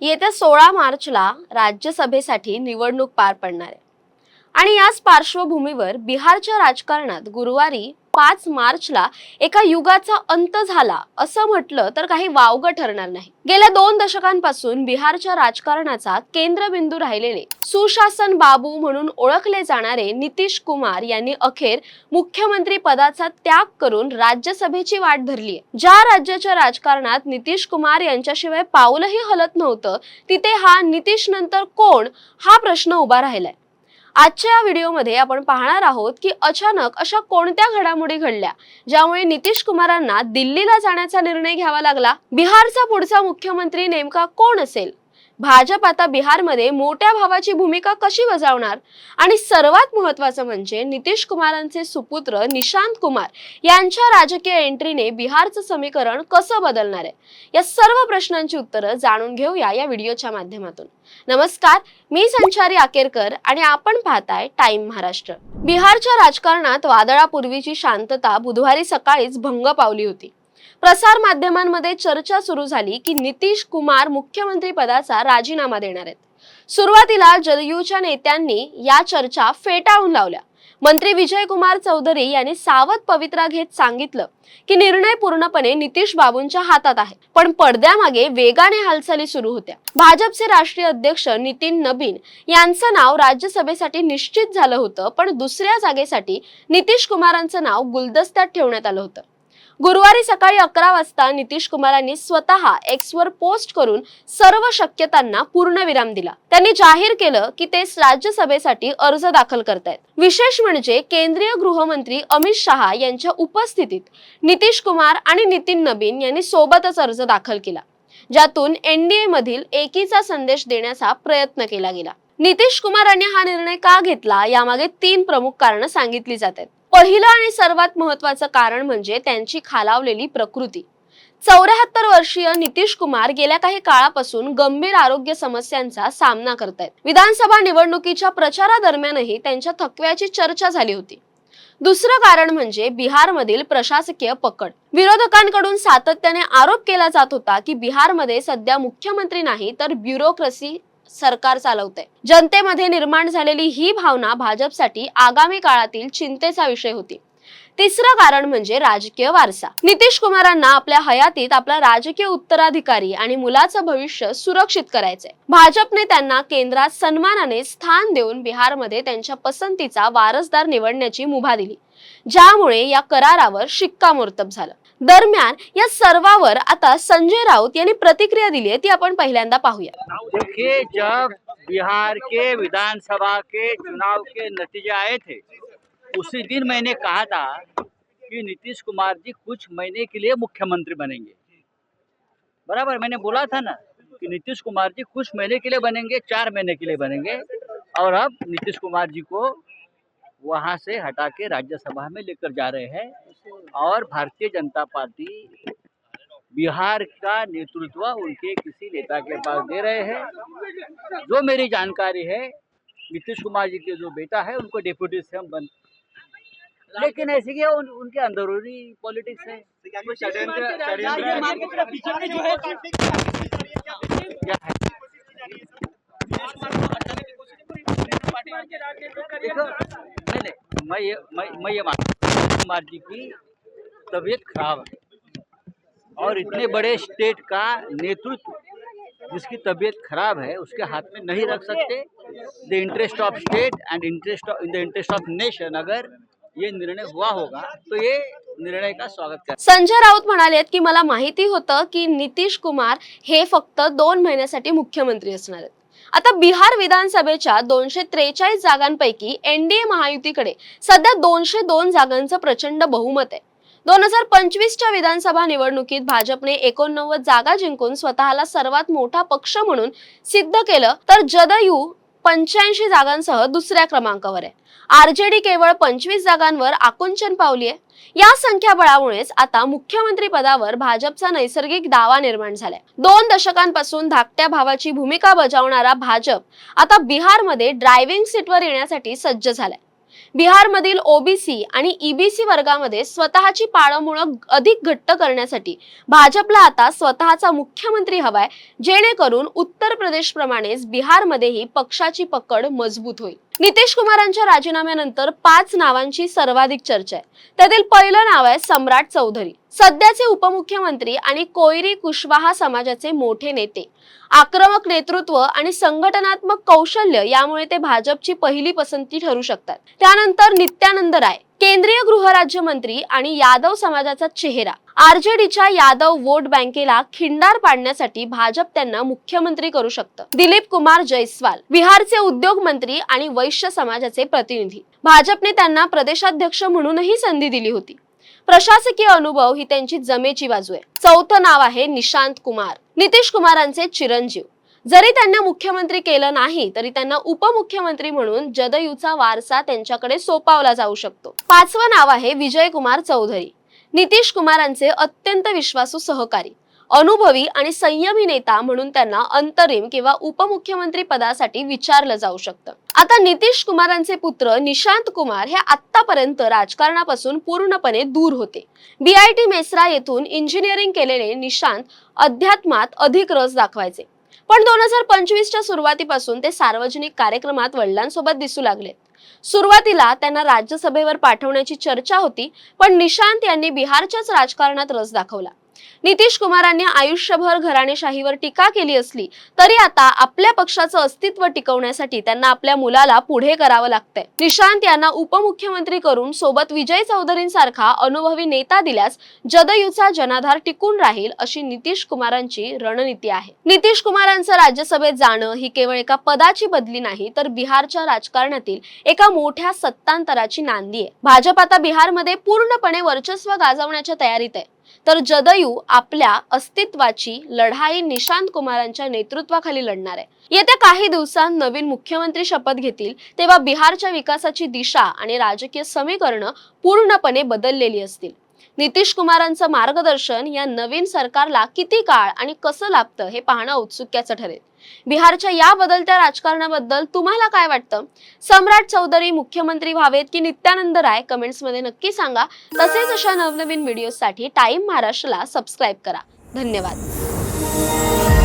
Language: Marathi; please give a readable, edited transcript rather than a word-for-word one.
येत्या 16 मार्चला राज्यसभेसाठी निवडणूक पार पडणार आहे आणि याच पार्श्वभूमीवर बिहारच्या राजकारणात गुरुवारी 5 मार्चला एका युगाचा अंत झाला असं म्हटलं तर काही वावगं ठरणार नाही। गेल्या 2 दशकांपासून बिहारच्या राजकारणाचा केंद्रबिंदू राहिलेले सुशासन बाबू म्हणून ओळखले जाणारे नितीश कुमार यांनी अखेर मुख्यमंत्री पदाचा त्याग करून राज्यसभेची वाट धरली आहे। ज्या राज्याच्या राजकारणात नितीश कुमार यांच्याशिवाय पाऊलही हलत नव्हतं तिथे हा नितीश नंतर कोण हा प्रश्न उभा राहिलाय। आजच्या या व्हिडिओमध्ये आपण पाहणार आहोत की अचानक अशा कोणत्या घडामोडी घडल्या ज्यामुळे नितीश कुमारांना दिल्लीला जाण्याचा निर्णय घ्यावा लागला। बिहारचा पुढचा मुख्यमंत्री नेमका कोण असेल, भाजप आता बिहारमध्ये मोठ्या भावाची भूमिका कशी बजावणार आणि सर्वात महत्त्वाचं म्हणजे नितीश कुमारांचे सुपुत्र निशांत कुमार यांच्या राजकीय एंट्रीने बिहारचं समीकरण कसं बदलणार आहे, या सर्व प्रश्नांची उत्तरं जाणून घेऊया या व्हिडिओच्या माध्यमातून। नमस्कार, मी संचारी आकेरकर आणि आपण पाहताय टाइम महाराष्ट्र। बिहारच्या राजकारणात वादळापूर्वीची शांतता बुधवारी सकाळीच भंग पावली होती। प्रसार माध्यमांमध्ये चर्चा सुरू झाली की नितीश कुमार मुख्यमंत्री पदाचा राजीनामा देणार आहेत। सुरुवातीला जदयूच्या नेत्यांनी या चर्चा फेटाळून लावल्या। मंत्री विजय कुमार चौधरी यांनी सावध पवित्रा घेत सांगितलं की निर्णय पूर्णपणे नितीश बाबूंच्या हातात आहे। पण पडद्यामागे वेगाने हालचाली सुरू होत्या। भाजपचे राष्ट्रीय अध्यक्ष नितीन नबीन यांचं नाव राज्यसभेसाठी निश्चित झालं होतं, पण दुसऱ्या जागेसाठी नितीश कुमारांचं नाव गुलदस्त्यात ठेवण्यात आलं होतं। गुरुवारी सकाळी 11 वाजता नितीश कुमारांनी स्वतः एक्सवर पोस्ट करून सर्व शक्यतांना पूर्णविराम दिला। त्यांनी जाहीर केलं की ते राज्यसभेसाठी अर्ज दाखल करतायत। विशेष म्हणजे केंद्रीय गृहमंत्री अमित शहा यांच्या उपस्थितीत नितीश कुमार आणि नितीन नबीन यांनी सोबतच अर्ज दाखल केला, ज्यातून एनडीए मधील एकीचा संदेश देण्याचा प्रयत्न केला गेला। नितीश कुमारांनी हा निर्णय का घेतला यामागे 3 प्रमुख कारणं सांगितली जातात। पहिलं आणि सर्वात महत्त्वाचं कारण म्हणजे त्यांची खालावलेली प्रकृती। 74 वर्षीय नितीश कुमार गेल्या काही काळापासून गंभीर आरोग्य समस्यांचा सामना करतायत। विधानसभा निवडणुकीच्या प्रचारादरम्यानही त्यांच्या थकव्याची चर्चा झाली होती। दुसरं कारण म्हणजे बिहारमधील प्रशासकीय पकड। विरोधकांकडून सातत्याने आरोप केला जात होता की बिहारमध्ये सध्या मुख्यमंत्री नाही तर ब्युरोक्रेसी सरकार चालवते। जनतेमध्ये निर्माण झालेली ही भावना भाजपसाठी आगामी काळातील चिंतेचा विषय होती। तिसरं कारण म्हणजे राजकीय वारसा। नितीश कुमारांना आपल्या हयातीत आपला राजकीय उत्तराधिकारी आणि मुलाचं भविष्य सुरक्षित करायचंय। भाजपने त्यांना केंद्रात सन्मानाने स्थान देऊन बिहारमध्ये त्यांच्या पसंतीचा वारसदार निवडण्याची मुभा दिली, ज्यामुळे या करारावर शिक्कामोर्तब झालं। दरम्यान या सर्वावर आता संजय राउत यांनी प्रतिक्रिया दिली आहे, ती आपण पहिल्यांदा पाहूया। देखिए, जब बिहार के विधानसभा के चुनाव के नतीजे आए थे उसी दिन मैंने कहा था कि नीतीश कुमार जी कुछ महीने के लिए मुख्यमंत्री बनेंगे। बराबर, मैंने बोला था ना कि नीतीश कुमार जी कुछ महीने के लिए बनेंगे, 4 महीने के लिए बनेंगे। और अब नीतीश कुमार जी को वहां से हटा के राज्यसभा में लेकर जा रहे हैं और भारतीय जनता पार्टी बिहार का नेतृत्व उनके किसी नेता के पास दे रहे हैं। जो मेरी जानकारी है, नीतीश कुमार जी के जो बेटा है उनको डिप्यूटी सीएम बन, लेकिन ऐसे कि उनके अंदरूनी पॉलिटिक्स है। क्या है? देखो, मैं ये मानता हूं कुमार जी की तबीयत खराब है और इतने बड़े स्टेट का नेतृत्व जिसकी तबीयत खराब है उसके हाथ में नहीं रख सकते। The interest of state and in the interest of nation अगर ये निर्णय हुआ होगा तो ये निर्णय का स्वागत कर। संजय राउत म्हणालेत की मला माहिती होतं की नितीश कुमार हे फक्त 2 महिन्यासाठी मुख्यमंत्री असणार आहेत। आता बिहार विधानसभेच्या 243 जागांपैकी एनडीए महायुतीकडे सध्या 202 जागांचं प्रचंड बहुमत आहे। 2025च्या विधानसभा निवडणुकीत भाजपने 89 जागा जिंकून स्वतःला सर्वात मोठा पक्ष म्हणून सिद्ध केलं, तर जदयू 85 जागांसह दुसऱ्या क्रमांकावर आहे। आरजेडी केवळ 25 जागांवर आकुंचन पावली आहे। या संख्याबळामुळेच आता मुख्यमंत्री पदावर भाजपचा नैसर्गिक दावा निर्माण झालाय। 2 दशकांपासून धाकट्या भावाची भूमिका बजावणारा भाजप आता बिहारमध्ये ड्रायव्हिंग सीटवर येण्यासाठी सज्ज झालाय। बिहारमधील ओबीसी आणि ईबीसी वर्गामध्ये स्वतःची पाळंमुळं अधिक घट्ट करण्यासाठी भाजपला आता स्वतःचा मुख्यमंत्री हवाय, जेणेकरून उत्तर प्रदेश प्रमाणेच बिहारमध्येही पक्षाची पकड मजबूत होईल. नितीश कुमारांच्या राजीनाम्यानंतर 5 नावांची सर्वाधिक चर्चा आहे. त्यातील पहिलं नाव आहे सम्राट चौधरी. सध्याचे उपमुख्यमंत्री आणि कोयरी कुशवाहा समाजाचे मोठे नेते. आक्रमक नेतृत्व आणि संघटनात्मक कौशल्य यामुळे ते भाजपची पहिली पसंती ठरू शकतात. त्यानंतर नित्यानंद राय, केंद्रीय गृहराज्यमंत्री आणि यादव समाजाचा चेहरा. आरजेडीच्या यादव वोट बँकेला खिंडार पाडण्यासाठी भाजप त्यांना मुख्यमंत्री करू शकतं. दिलीप कुमार जयस्वाल, बिहारचे उद्योग मंत्री आणि वैश्य समाजाचे प्रतिनिधी. भाजपने त्यांना प्रदेशाध्यक्ष म्हणूनही संधी दिली होती. प्रशासकीय अनुभव ही त्यांची जमेची बाजू आहे. चौथं नाव आहे निशांत कुमार, नितीश कुमारांचे चिरंजीव. जरी त्यांना मुख्यमंत्री केलं नाही तरी त्यांना उपमुख्यमंत्री म्हणून जदयूचा वारसा त्यांच्याकडे सोपवला जाऊ शकतो. 5वं नाव आहे विजय कुमार चौधरी, नितीश कुमारांचे अत्यंत विश्वासू सहकारी. अनुभवी आणि संयमी नेता म्हणून त्यांना अंतरिम किंवा उपमुख्यमंत्री पदासाठी विचारलं जाऊ शकतं. आता नितीश कुमारांचे पुत्र निशांत कुमार हे आतापर्यंत राजकारणापासून पूर्णपणे दूर होते. बीआयटी मेसरा येथून इंजिनिअरिंग केलेले निशांत अध्यात्मात अधिक रस दाखवायचे. पण 2025च्या सुरुवातीपासून ते सार्वजनिक कार्यक्रमात वडिलांसोबत दिसू लागले. सुरुवातीला त्यांना राज्यसभेवर पाठवण्याची चर्चा होती, पण निशांत यांनी बिहारच्याच राजकारणात रस दाखवला. नितीश कुमारांनी आयुष्यभर घराणेशाहीवर टीका केली असली तरी आता आपल्या पक्षाचं अस्तित्व टिकवण्यासाठी त्यांना आपल्या मुलाला पुढे करावं लागतंय. निशांत यांना उपमुख्यमंत्री करून सोबत विजय चौधरींसारखा अनुभवी नेता दिल्यास जदयूचा जनाधार टिकून राहील, अशी नितीश कुमारांची रणनीती आहे. नितीश कुमारांचं राज्यसभेत जाणं ही केवळ एका पदाची बदली नाही, तर बिहारच्या राजकारणातील एका मोठ्या सत्तांतराची नांदी आहे. भाजप आता बिहारमध्ये पूर्णपणे वर्चस्व गाजवण्याच्या तयारीत आहे, तर जदयू आपल्या अस्तित्वाची लढाई निशांत कुमारांच्या नेतृत्वाखाली लढणार आहे. येत्या काही दिवसांत नवीन मुख्यमंत्री शपथ घेतील तेव्हा बिहारच्या विकासाची दिशा आणि राजकीय समीकरणं पूर्णपणे बदललेली असतील. नितीश कुमारांचं मार्गदर्शन या नवीन सरकारला किती काळ आणि कसं लाभतं हे पाहणं औत्सुक्याचं ठरेल. बिहारच्या या बदलत्या राजकारणाबद्दल तुम्हाला काय वाटतं? सम्राट चौधरी मुख्यमंत्री व्हावेत की नित्यानंद राय? कमेंट्स मध्ये नक्की सांगा. तसेच अशा नवनवीन व्हिडिओसाठी टाइम महाराष्ट्रला सबस्क्राईब करा. धन्यवाद.